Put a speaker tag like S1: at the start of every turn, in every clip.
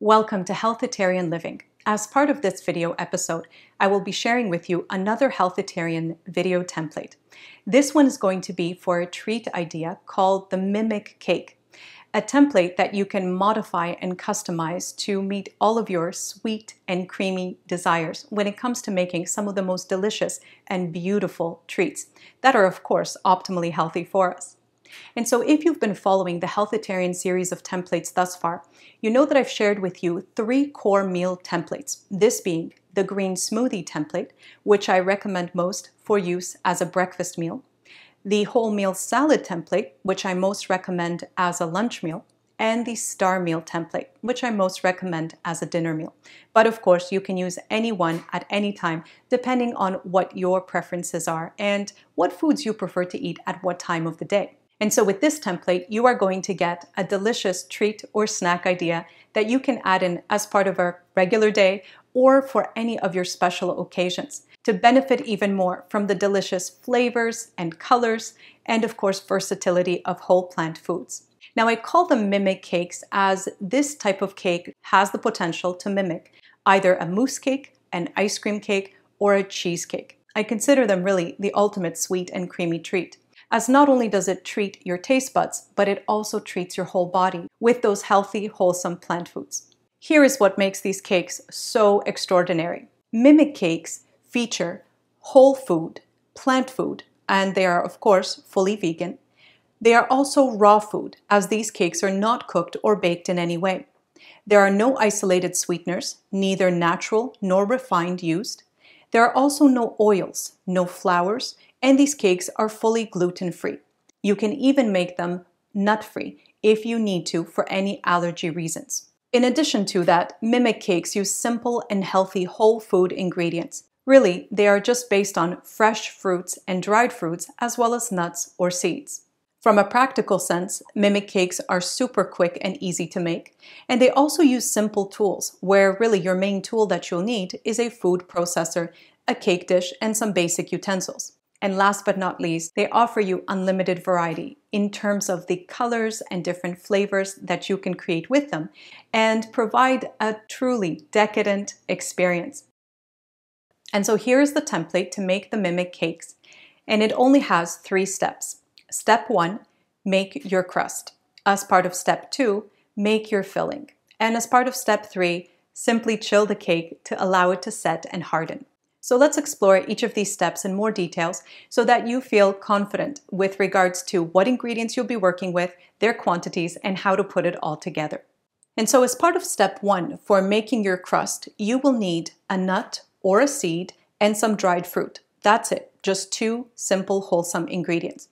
S1: Welcome to Healthitarian Living. As part of this video episode, I will be sharing with you another Healthitarian video template. This one is going to be for a treat idea called the Mimic Cake, a template that you can modify and customize to meet all of your sweet and creamy desires when it comes to making some of the most delicious and beautiful treats that are, of course, optimally healthy for us. And so if you've been following the Healthitarian series of templates thus far, you know that I've shared with you 3 core meal templates, this being the green smoothie template, which I recommend most for use as a breakfast meal, the whole meal salad template, which I most recommend as a lunch meal, and the star meal template, which I most recommend as a dinner meal. But of course, you can use any one at any time, depending on what your preferences are and what foods you prefer to eat at what time of the day. And so with this template, you are going to get a delicious treat or snack idea that you can add in as part of a regular day or for any of your special occasions to benefit even more from the delicious flavors and colors and, of course, versatility of whole plant foods. Now, I call them mimic cakes as this type of cake has the potential to mimic either a mousse cake, an ice cream cake, or a cheesecake. I consider them really the ultimate sweet and creamy treat, as not only does it treat your taste buds, but it also treats your whole body with those healthy, wholesome plant foods. Here is what makes these cakes so extraordinary. Mimic cakes feature whole food, plant food, and they are, of course, fully vegan. They are also raw food, as these cakes are not cooked or baked in any way. There are no isolated sweeteners, neither natural nor refined used. There are also no oils, no flours, and these cakes are fully gluten-free. You can even make them nut-free if you need to for any allergy reasons. In addition to that, mimic cakes use simple and healthy whole food ingredients. Really, they are just based on fresh fruits and dried fruits as well as nuts or seeds. From a practical sense, mimic cakes are super quick and easy to make, and they also use simple tools where really your main tool that you'll need is a food processor, a cake dish, and some basic utensils. And last but not least, they offer you unlimited variety in terms of the colors and different flavors that you can create with them and provide a truly decadent experience. And so here is the template to make the mimic cakes, and it only has 3 steps. Step 1, make your crust. As part of step 2, make your filling. And as part of step 3, simply chill the cake to allow it to set and harden. So let's explore each of these steps in more details so that you feel confident with regards to what ingredients you'll be working with, their quantities, and how to put it all together. And so as part of step 1, for making your crust, you will need a nut or a seed and some dried fruit. That's it, just 2 simple, wholesome ingredients.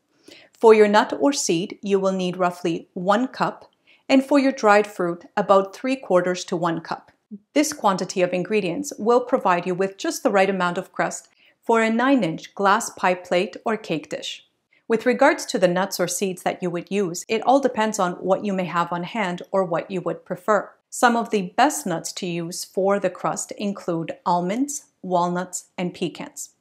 S1: For your nut or seed, you will need roughly 1 cup, and for your dried fruit, about 3/4 to 1 cup. This quantity of ingredients will provide you with just the right amount of crust for a 9-inch glass pie plate or cake dish. With regards to the nuts or seeds that you would use, it all depends on what you may have on hand or what you would prefer. Some of the best nuts to use for the crust include almonds, walnuts, and pecans.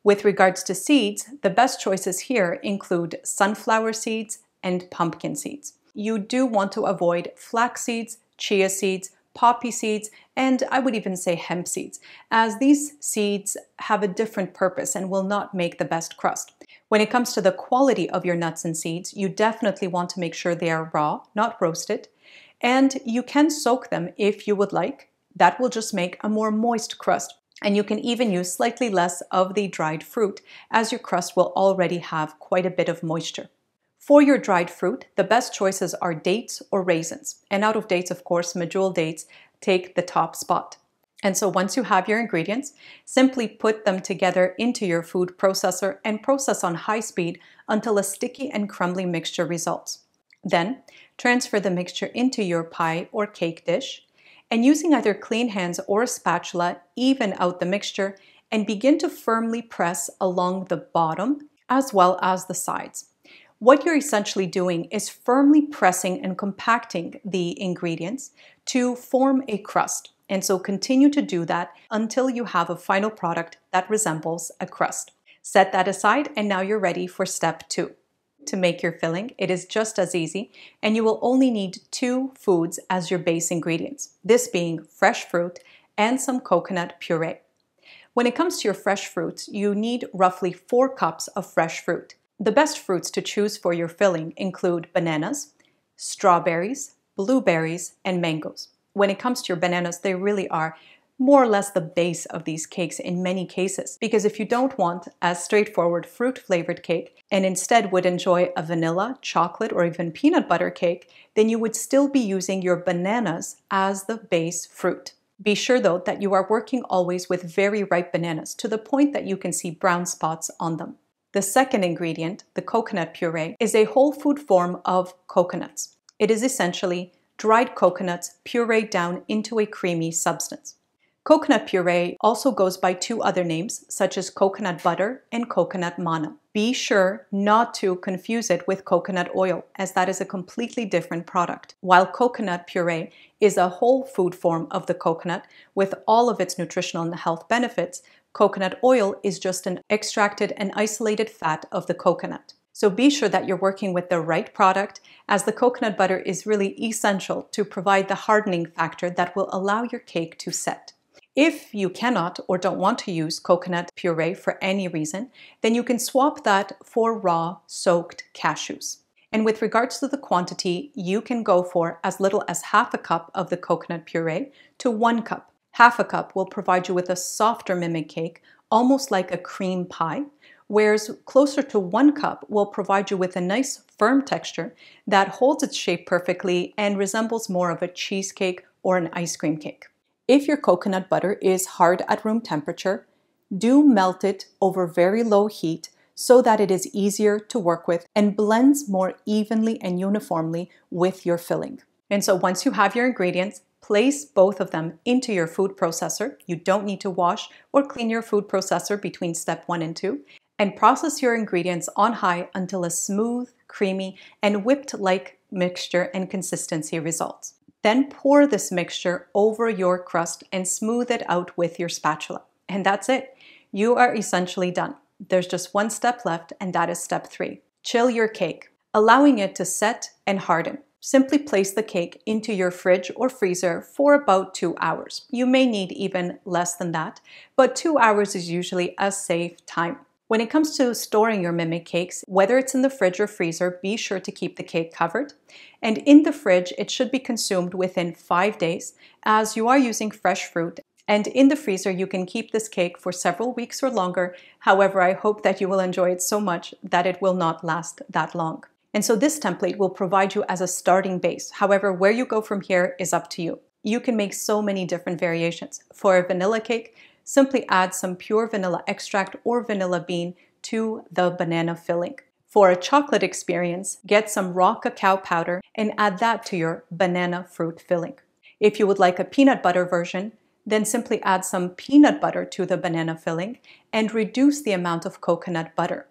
S1: With regards to seeds, the best choices here include sunflower seeds and pumpkin seeds. You do want to avoid flax seeds, chia seeds, poppy seeds, and I would even say hemp seeds, as these seeds have a different purpose and will not make the best crust. When it comes to the quality of your nuts and seeds, you definitely want to make sure they are raw, not roasted, and you can soak them if you would like. That will just make a more moist crust, and you can even use slightly less of the dried fruit, as your crust will already have quite a bit of moisture. For your dried fruit, the best choices are dates or raisins. And out of dates, of course, medjool dates take the top spot. And so once you have your ingredients, simply put them together into your food processor and process on high speed until a sticky and crumbly mixture results. Then, transfer the mixture into your pie or cake dish, and using either clean hands or a spatula, even out the mixture and begin to firmly press along the bottom as well as the sides. What you're essentially doing is firmly pressing and compacting the ingredients to form a crust. And so continue to do that until you have a final product that resembles a crust. Set that aside, and now you're ready for step 2. to make your filling. It is just as easy, and you will only need 2 foods as your base ingredients, this being fresh fruit and some coconut puree. When it comes to your fresh fruits, you need roughly 4 cups of fresh fruit. The best fruits to choose for your filling include bananas, strawberries, blueberries, and mangoes. When it comes to your bananas, they really are more or less the base of these cakes in many cases, because if you don't want a straightforward fruit-flavored cake and instead would enjoy a vanilla, chocolate, or even peanut butter cake, then you would still be using your bananas as the base fruit. Be sure though that you are working always with very ripe bananas to the point that you can see brown spots on them. The second ingredient, the coconut puree, is a whole food form of coconuts. It is essentially dried coconuts pureed down into a creamy substance. Coconut puree also goes by 2 other names, such as coconut butter and coconut manna. Be sure not to confuse it with coconut oil, as that is a completely different product. While coconut puree is a whole food form of the coconut with all of its nutritional and health benefits, coconut oil is just an extracted and isolated fat of the coconut. So be sure that you're working with the right product, as the coconut butter is really essential to provide the hardening factor that will allow your cake to set. If you cannot or don't want to use coconut puree for any reason, then you can swap that for raw soaked cashews. And with regards to the quantity, you can go for as little as half a cup of the coconut puree to 1 cup. Half a cup will provide you with a softer mimic cake, almost like a cream pie, whereas closer to 1 cup will provide you with a nice firm texture that holds its shape perfectly and resembles more of a cheesecake or an ice cream cake. If your coconut butter is hard at room temperature, do melt it over very low heat so that it is easier to work with and blends more evenly and uniformly with your filling. And so once you have your ingredients, place both of them into your food processor. You don't need to wash or clean your food processor between step 1 and 2, and process your ingredients on high until a smooth, creamy, and whipped-like mixture and consistency results. Then pour this mixture over your crust and smooth it out with your spatula. And that's it. You are essentially done. There's just 1 step left, and that is step 3. Chill your cake, allowing it to set and harden. Simply place the cake into your fridge or freezer for about 2 hours. You may need even less than that, but 2 hours is usually a safe time. When it comes to storing your mimic cakes, whether it's in the fridge or freezer, be sure to keep the cake covered. And in the fridge, it should be consumed within 5 days, as you are using fresh fruit. And in the freezer, you can keep this cake for several weeks or longer. However, I hope that you will enjoy it so much that it will not last that long. And so this template will provide you as a starting base. However, where you go from here is up to you. You can make so many different variations. For a vanilla cake, simply add some pure vanilla extract or vanilla bean to the banana filling. For a chocolate experience, get some raw cacao powder and add that to your banana fruit filling. If you would like a peanut butter version, then simply add some peanut butter to the banana filling and reduce the amount of coconut butter.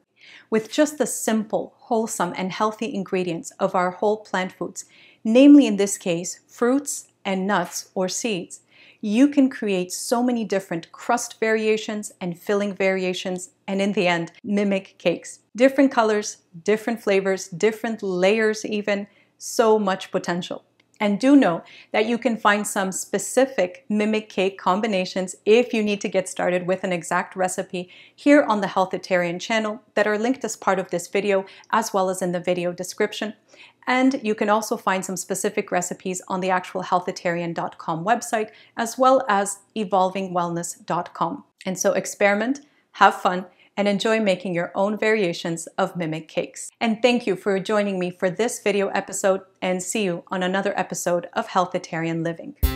S1: With just the simple, wholesome, and healthy ingredients of our whole plant foods, namely in this case, fruits and nuts or seeds, you can create so many different crust variations and filling variations, and in the end, mimic cakes. Different colors, different flavors, different layers even, so much potential. And do know that you can find some specific mimic cake combinations if you need to get started with an exact recipe here on the Healthitarian channel that are linked as part of this video as well as in the video description. And you can also find some specific recipes on the actual healthitarian.com website as well as evolvingwellness.com. And so experiment, have fun, and enjoy making your own variations of mimic cakes. And thank you for joining me for this video episode, and see you on another episode of Healthitarian Living.